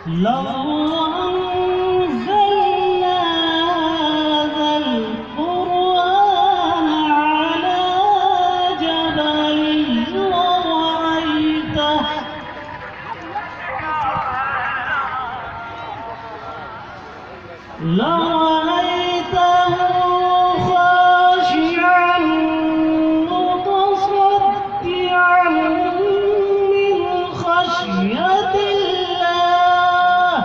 لو أنزلنا هذا القرآن على جبل لرأيته خاشعا متصدعا من خشية الله.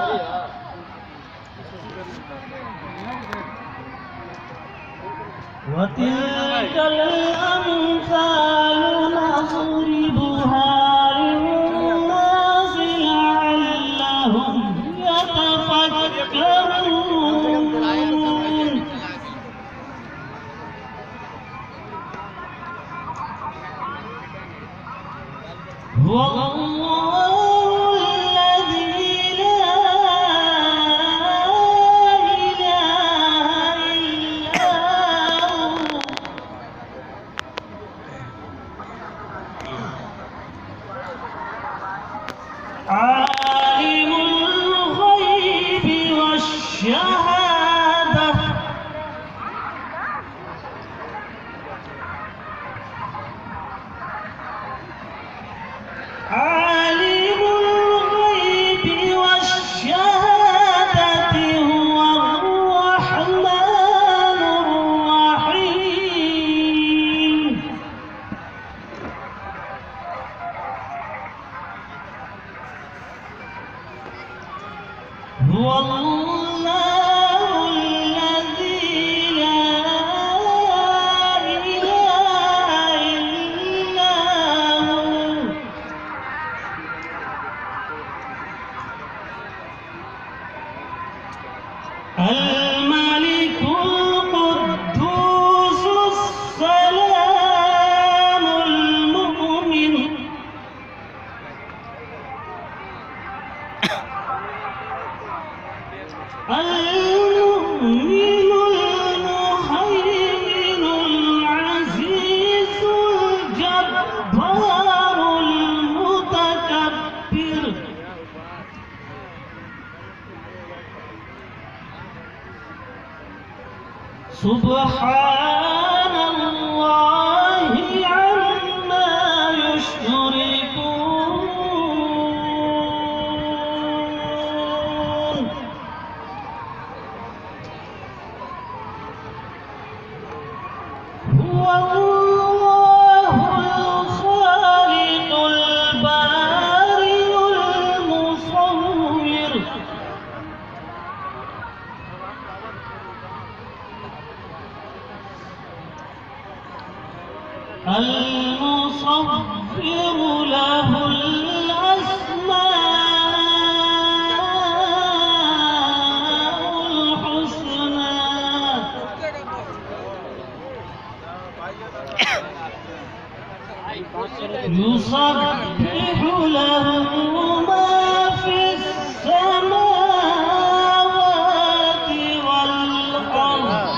وتلك الأمثال نضربها للناس لعلهم يتفكرون. والله الذي لا إله إلا هو عالم الغيب والشهادة عالم الغيب والشهادة هو الرحمن الرحيم. هو الله الذي لا إله إلا هو الملك القدوس السلام المؤمن المؤمن المهيمن العزيز الجبار المتكبر. سبحان الله عما يشركون. هو الله الخالق البارئ المصور المصور له الأسماء الحسنى. يسبح له ما في السماوات والأرض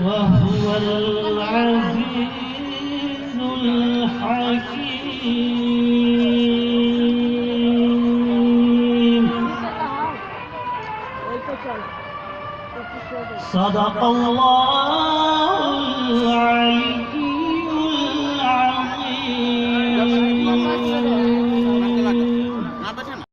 وهو العزيز الحكيم. صدق الله العليم.